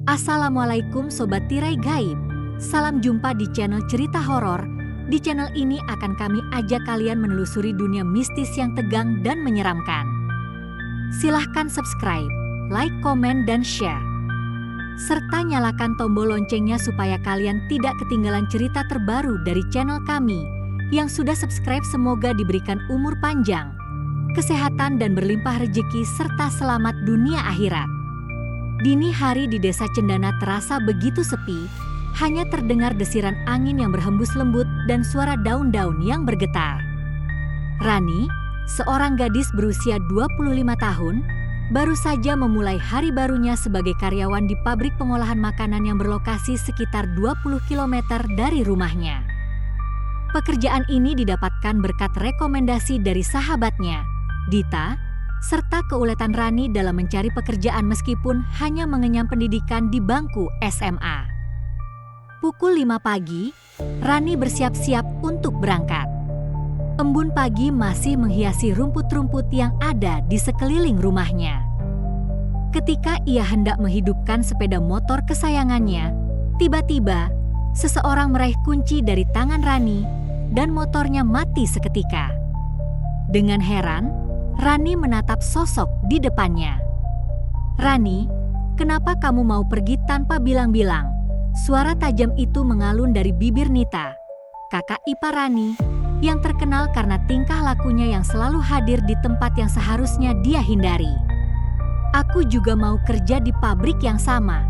Assalamualaikum Sobat Tirai Gaib. Salam jumpa di channel cerita horor. Di channel ini akan kami ajak kalian menelusuri dunia mistis yang tegang dan menyeramkan. Silahkan subscribe, like, komen, dan share. Serta nyalakan tombol loncengnya supaya kalian tidak ketinggalan cerita terbaru dari channel kami. Yang sudah subscribe semoga diberikan umur panjang, kesehatan, dan berlimpah rezeki serta selamat dunia akhirat. Dini hari di desa Cendana terasa begitu sepi, hanya terdengar desiran angin yang berhembus lembut dan suara daun-daun yang bergetar. Rani, seorang gadis berusia 25 tahun, baru saja memulai hari barunya sebagai karyawan di pabrik pengolahan makanan yang berlokasi sekitar 20 km dari rumahnya. Pekerjaan ini didapatkan berkat rekomendasi dari sahabatnya, Dita, serta keuletan Rani dalam mencari pekerjaan meskipun hanya mengenyam pendidikan di bangku SMA. Pukul 5 pagi, Rani bersiap-siap untuk berangkat. Embun pagi masih menghiasi rumput-rumput yang ada di sekeliling rumahnya. Ketika ia hendak menghidupkan sepeda motor kesayangannya, tiba-tiba seseorang meraih kunci dari tangan Rani dan motornya mati seketika. Dengan heran, Rani menatap sosok di depannya. "Rani, kenapa kamu mau pergi tanpa bilang-bilang?" Suara tajam itu mengalun dari bibir Nita, kakak ipar Rani, yang terkenal karena tingkah lakunya yang selalu hadir di tempat yang seharusnya dia hindari. "Aku juga mau kerja di pabrik yang sama.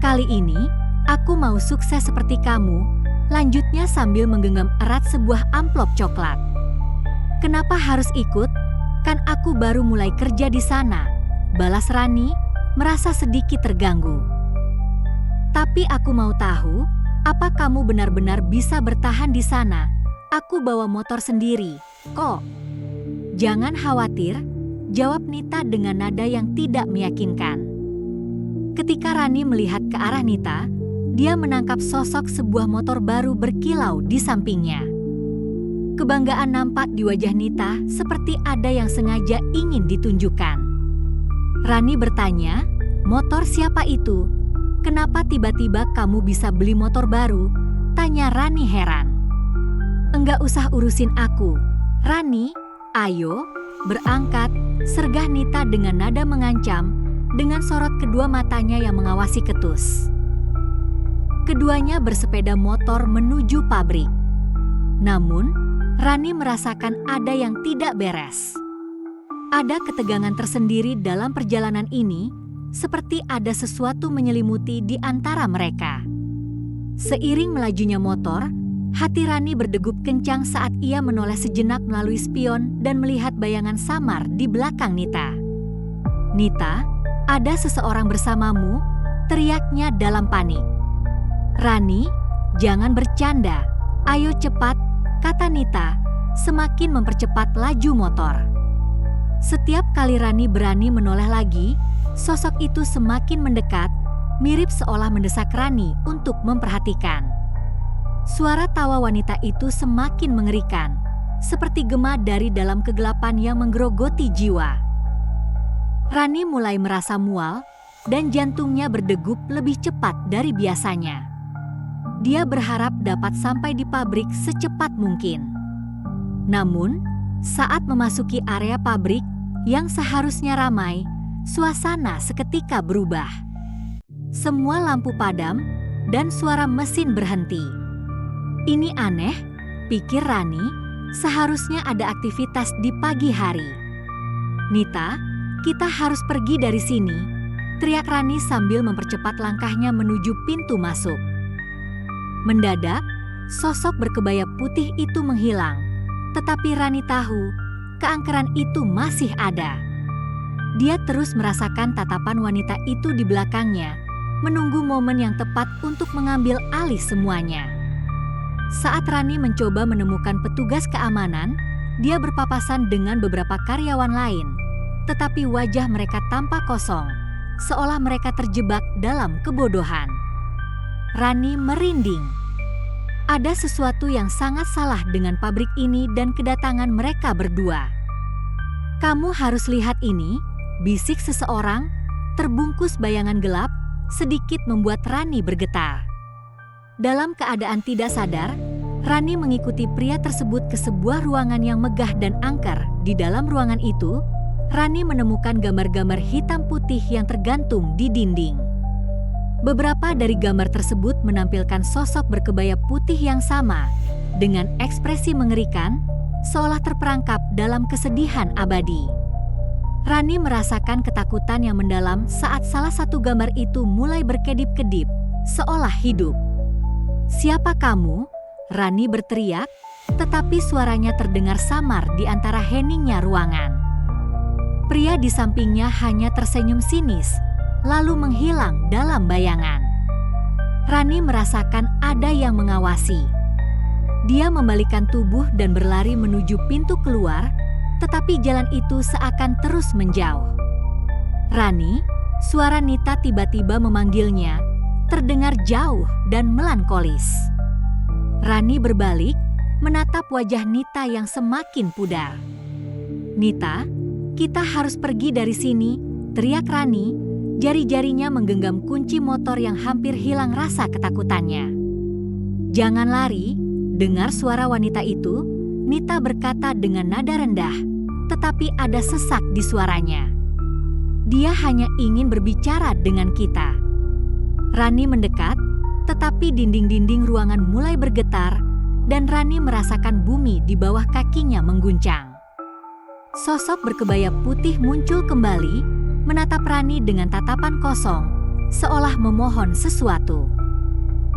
Kali ini, aku mau sukses seperti kamu," lanjutnya sambil menggenggam erat sebuah amplop coklat. "Kenapa harus ikut? Kan aku baru mulai kerja di sana," balas Rani, merasa sedikit terganggu. "Tapi aku mau tahu, apa kamu benar-benar bisa bertahan di sana? Aku bawa motor sendiri, kok." "Jangan khawatir," jawab Nita dengan nada yang tidak meyakinkan. Ketika Rani melihat ke arah Nita, dia menangkap sosok sebuah motor baru berkilau di sampingnya. Kebanggaan nampak di wajah Nita seperti ada yang sengaja ingin ditunjukkan. Rani bertanya, "Motor siapa itu? Kenapa tiba-tiba kamu bisa beli motor baru?" tanya Rani heran. "Enggak usah urusin aku, Rani, ayo, berangkat," sergah Nita dengan nada mengancam, dengan sorot kedua matanya yang mengawasi ketus. Keduanya bersepeda motor menuju pabrik. Namun, Rani merasakan ada yang tidak beres. Ada ketegangan tersendiri dalam perjalanan ini, seperti ada sesuatu menyelimuti di antara mereka. Seiring melajunya motor, hati Rani berdegup kencang saat ia menoleh sejenak melalui spion dan melihat bayangan samar di belakang Nita. "Nita, ada seseorang bersamamu," teriaknya dalam panik. "Rani, jangan bercanda, ayo cepat," kata Nita, semakin mempercepat laju motor. Setiap kali Rani berani menoleh lagi, sosok itu semakin mendekat, mirip seolah mendesak Rani untuk memperhatikan. Suara tawa wanita itu semakin mengerikan, seperti gema dari dalam kegelapan yang menggerogoti jiwa. Rani mulai merasa mual, dan jantungnya berdegup lebih cepat dari biasanya. Dia berharap dapat sampai di pabrik secepat mungkin. Namun, saat memasuki area pabrik yang seharusnya ramai, suasana seketika berubah. Semua lampu padam dan suara mesin berhenti. "Ini aneh," pikir Rani, "seharusnya ada aktivitas di pagi hari." "Nita, kita harus pergi dari sini," teriak Rani sambil mempercepat langkahnya menuju pintu masuk. Mendadak, sosok berkebaya putih itu menghilang, tetapi Rani tahu keangkeran itu masih ada. Dia terus merasakan tatapan wanita itu di belakangnya, menunggu momen yang tepat untuk mengambil alih semuanya. Saat Rani mencoba menemukan petugas keamanan, dia berpapasan dengan beberapa karyawan lain, tetapi wajah mereka tampak kosong, seolah mereka terjebak dalam kebodohan. Rani merinding. Ada sesuatu yang sangat salah dengan pabrik ini dan kedatangan mereka berdua. "Kamu harus lihat ini," bisik seseorang, terbungkus bayangan gelap, sedikit membuat Rani bergetar. Dalam keadaan tidak sadar, Rani mengikuti pria tersebut ke sebuah ruangan yang megah dan angker. Di dalam ruangan itu, Rani menemukan gambar-gambar hitam putih yang tergantung di dinding. Beberapa dari gambar tersebut menampilkan sosok berkebaya putih yang sama, dengan ekspresi mengerikan, seolah terperangkap dalam kesedihan abadi. Rani merasakan ketakutan yang mendalam saat salah satu gambar itu mulai berkedip-kedip, seolah hidup. "Siapa kamu?" Rani berteriak, tetapi suaranya terdengar samar di antara heningnya ruangan. Pria di sampingnya hanya tersenyum sinis, lalu menghilang dalam bayangan. Rani merasakan ada yang mengawasi. Dia membalikkan tubuh dan berlari menuju pintu keluar, tetapi jalan itu seakan terus menjauh. "Rani," suara Nita tiba-tiba memanggilnya, terdengar jauh dan melankolis. Rani berbalik, menatap wajah Nita yang semakin pudar. "Nita, kita harus pergi dari sini," teriak Rani, jari-jarinya menggenggam kunci motor yang hampir hilang rasa ketakutannya. "Jangan lari," dengar suara wanita itu, Nita berkata dengan nada rendah, tetapi ada sesak di suaranya. "Dia hanya ingin berbicara dengan kita." Rani mendekat, tetapi dinding-dinding ruangan mulai bergetar dan Rani merasakan bumi di bawah kakinya mengguncang. Sosok berkebaya putih muncul kembali, menatap Rani dengan tatapan kosong, seolah memohon sesuatu.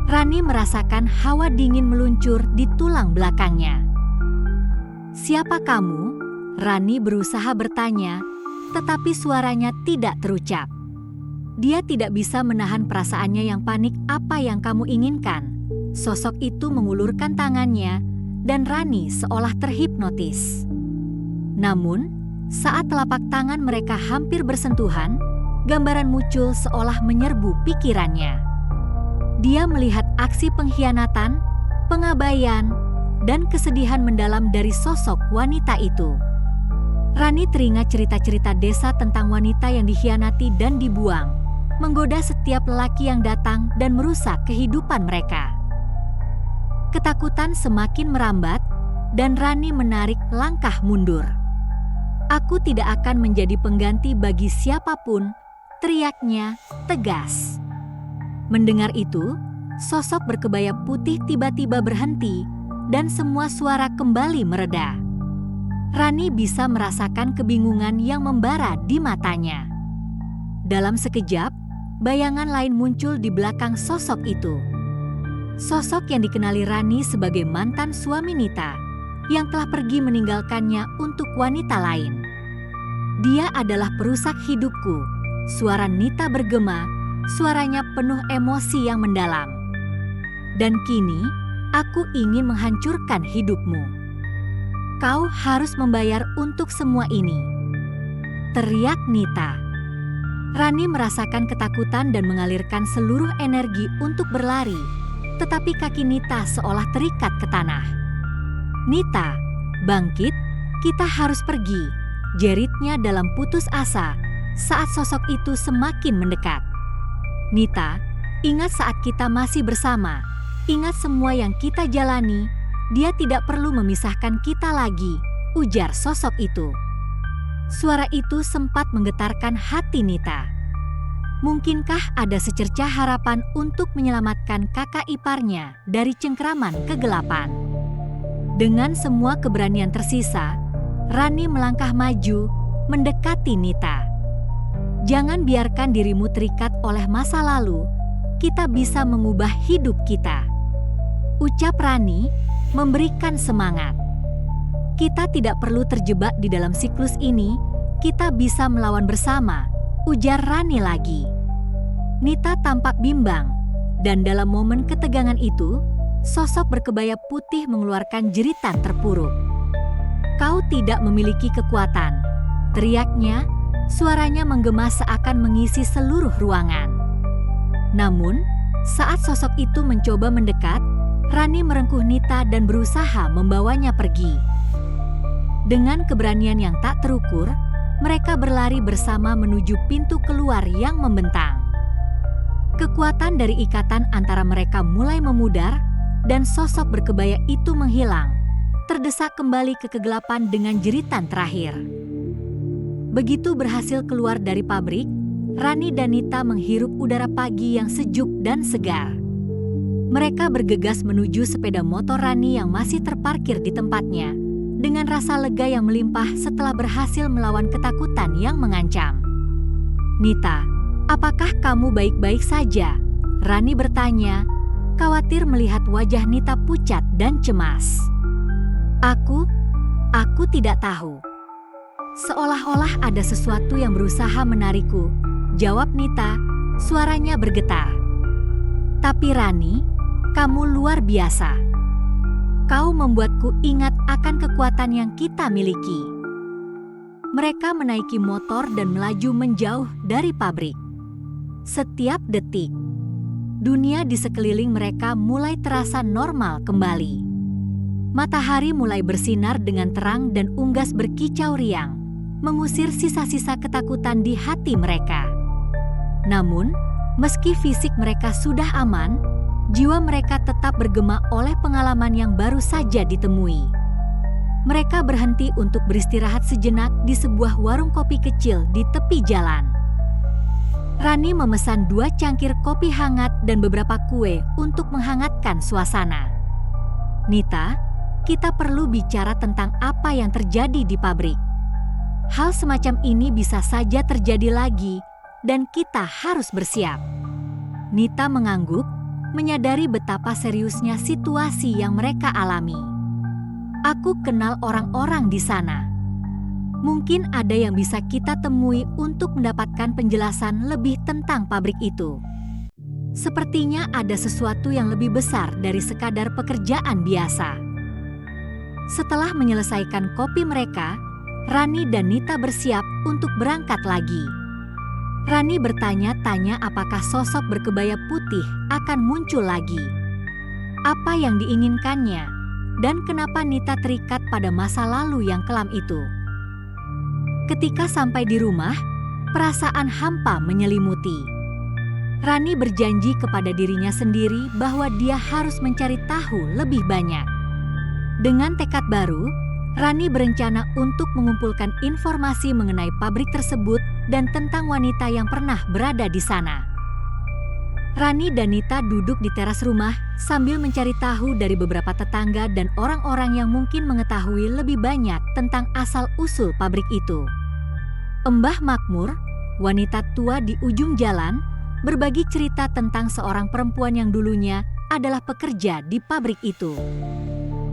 Rani merasakan hawa dingin meluncur di tulang belakangnya. "Siapa kamu?" Rani berusaha bertanya, tetapi suaranya tidak terucap. Dia tidak bisa menahan perasaannya yang panik. "Apa yang kamu inginkan?" Sosok itu mengulurkan tangannya dan Rani seolah terhipnotis. Namun, saat telapak tangan mereka hampir bersentuhan, gambaran muncul seolah menyerbu pikirannya. Dia melihat aksi pengkhianatan, pengabaian, dan kesedihan mendalam dari sosok wanita itu. Rani teringat cerita-cerita desa tentang wanita yang dikhianati dan dibuang, menggoda setiap lelaki yang datang dan merusak kehidupan mereka. Ketakutan semakin merambat, dan Rani menarik langkah mundur. "Aku tidak akan menjadi pengganti bagi siapapun," teriaknya tegas. Mendengar itu, sosok berkebaya putih tiba-tiba berhenti, dan semua suara kembali mereda. Rani bisa merasakan kebingungan yang membara di matanya. Dalam sekejap, bayangan lain muncul di belakang sosok itu. Sosok yang dikenali Rani sebagai mantan suami Nita, yang telah pergi meninggalkannya untuk wanita lain. "Dia adalah perusak hidupku," suara Nita bergema, suaranya penuh emosi yang mendalam. "Dan kini, aku ingin menghancurkan hidupmu. Kau harus membayar untuk semua ini," teriak Nita. Rani merasakan ketakutan dan mengalirkan seluruh energi untuk berlari, tetapi kaki Nita seolah terikat ke tanah. "Nita, bangkit, kita harus pergi," jeritnya dalam putus asa saat sosok itu semakin mendekat. "Nita, ingat saat kita masih bersama, ingat semua yang kita jalani. Dia tidak perlu memisahkan kita lagi," ujar sosok itu. Suara itu sempat menggetarkan hati Nita. Mungkinkah ada secercah harapan untuk menyelamatkan kakak iparnya dari cengkeraman kegelapan? Dengan semua keberanian tersisa, Rani melangkah maju, mendekati Nita. "Jangan biarkan dirimu terikat oleh masa lalu. Kita bisa mengubah hidup kita," ucap Rani, memberikan semangat. "Kita tidak perlu terjebak di dalam siklus ini, kita bisa melawan bersama," ujar Rani lagi. Nita tampak bimbang, dan dalam momen ketegangan itu, sosok berkebaya putih mengeluarkan jeritan terpuruk. "Kau tidak memiliki kekuatan," teriaknya, suaranya menggema seakan mengisi seluruh ruangan. Namun, saat sosok itu mencoba mendekat, Rani merengkuh Nita dan berusaha membawanya pergi. Dengan keberanian yang tak terukur, mereka berlari bersama menuju pintu keluar yang membentang. Kekuatan dari ikatan antara mereka mulai memudar dan sosok berkebaya itu menghilang, terdesak kembali ke kegelapan dengan jeritan terakhir. Begitu berhasil keluar dari pabrik, Rani dan Nita menghirup udara pagi yang sejuk dan segar. Mereka bergegas menuju sepeda motor Rani yang masih terparkir di tempatnya, dengan rasa lega yang melimpah setelah berhasil melawan ketakutan yang mengancam. "Nita, apakah kamu baik-baik saja?" Rani bertanya, khawatir melihat wajah Nita pucat dan cemas. Aku tidak tahu." "Seolah-olah ada sesuatu yang berusaha menarikku," jawab Nita, suaranya bergetar. "Tapi Rani, kamu luar biasa. Kau membuatku ingat akan kekuatan yang kita miliki." Mereka menaiki motor dan melaju menjauh dari pabrik. Setiap detik, dunia di sekeliling mereka mulai terasa normal kembali. Matahari mulai bersinar dengan terang dan unggas berkicau riang, mengusir sisa-sisa ketakutan di hati mereka. Namun, meski fisik mereka sudah aman, jiwa mereka tetap bergema oleh pengalaman yang baru saja ditemui. Mereka berhenti untuk beristirahat sejenak di sebuah warung kopi kecil di tepi jalan. Rani memesan 2 cangkir kopi hangat dan beberapa kue untuk menghangatkan suasana. "Nita, kita perlu bicara tentang apa yang terjadi di pabrik. Hal semacam ini bisa saja terjadi lagi dan kita harus bersiap." Nita mengangguk, menyadari betapa seriusnya situasi yang mereka alami. "Aku kenal orang-orang di sana. Mungkin ada yang bisa kita temui untuk mendapatkan penjelasan lebih tentang pabrik itu. Sepertinya ada sesuatu yang lebih besar dari sekadar pekerjaan biasa." Setelah menyelesaikan kopi mereka, Rani dan Nita bersiap untuk berangkat lagi. Rani bertanya-tanya apakah sosok berkebaya putih akan muncul lagi. Apa yang diinginkannya, dan kenapa Nita terikat pada masa lalu yang kelam itu. Ketika sampai di rumah, perasaan hampa menyelimuti. Rani berjanji kepada dirinya sendiri bahwa dia harus mencari tahu lebih banyak. Dengan tekad baru, Rani berencana untuk mengumpulkan informasi mengenai pabrik tersebut dan tentang wanita yang pernah berada di sana. Rani dan Nita duduk di teras rumah sambil mencari tahu dari beberapa tetangga dan orang-orang yang mungkin mengetahui lebih banyak tentang asal-usul pabrik itu. Mbah Makmur, wanita tua di ujung jalan, berbagi cerita tentang seorang perempuan yang dulunya adalah pekerja di pabrik itu.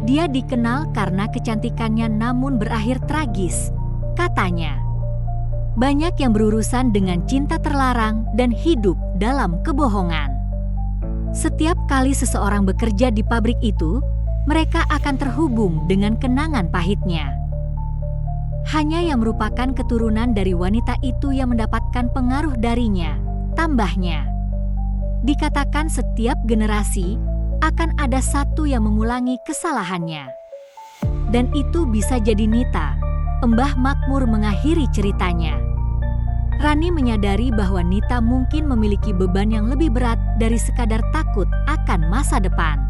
Dia dikenal karena kecantikannya namun berakhir tragis, katanya. Banyak yang berurusan dengan cinta terlarang dan hidup dalam kebohongan. Setiap kali seseorang bekerja di pabrik itu, mereka akan terhubung dengan kenangan pahitnya. Hanya yang merupakan keturunan dari wanita itu yang mendapatkan pengaruh darinya, tambahnya. Dikatakan setiap generasi akan ada satu yang mengulangi kesalahannya. Dan itu bisa jadi Nita, Mbah Makmur mengakhiri ceritanya. Rani menyadari bahwa Nita mungkin memiliki beban yang lebih berat dari sekadar takut akan masa depan.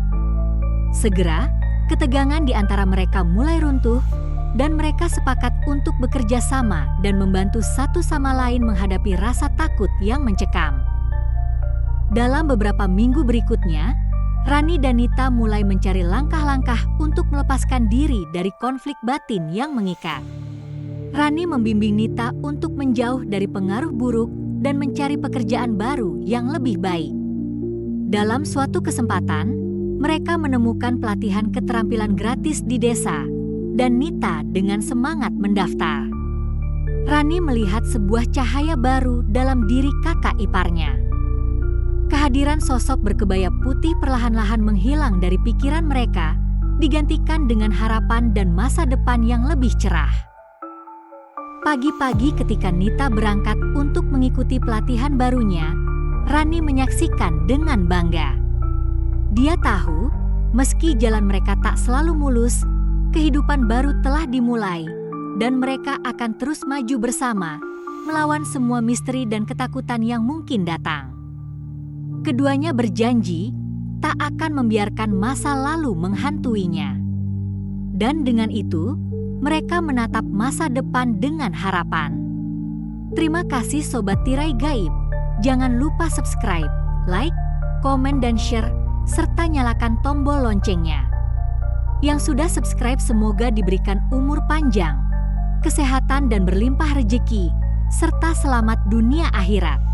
Segera, ketegangan di antara mereka mulai runtuh, dan mereka sepakat untuk bekerja sama dan membantu satu sama lain menghadapi rasa takut yang mencekam. Dalam beberapa minggu berikutnya, Rani dan Nita mulai mencari langkah-langkah untuk melepaskan diri dari konflik batin yang mengikat. Rani membimbing Nita untuk menjauh dari pengaruh buruk dan mencari pekerjaan baru yang lebih baik. Dalam suatu kesempatan, mereka menemukan pelatihan keterampilan gratis di desa, dan Nita dengan semangat mendaftar. Rani melihat sebuah cahaya baru dalam diri kakak iparnya. Kehadiran sosok berkebaya putih perlahan-lahan menghilang dari pikiran mereka, digantikan dengan harapan dan masa depan yang lebih cerah. Pagi-pagi ketika Nita berangkat untuk mengikuti pelatihan barunya, Rani menyaksikan dengan bangga. Dia tahu, meski jalan mereka tak selalu mulus, kehidupan baru telah dimulai, dan mereka akan terus maju bersama, melawan semua misteri dan ketakutan yang mungkin datang. Keduanya berjanji tak akan membiarkan masa lalu menghantuinya. Dan dengan itu, mereka menatap masa depan dengan harapan. Terima kasih Sobat Tirai Gaib. Jangan lupa subscribe, like, komen dan share, serta nyalakan tombol loncengnya. Yang sudah subscribe semoga diberikan umur panjang, kesehatan dan berlimpah rejeki, serta selamat dunia akhirat.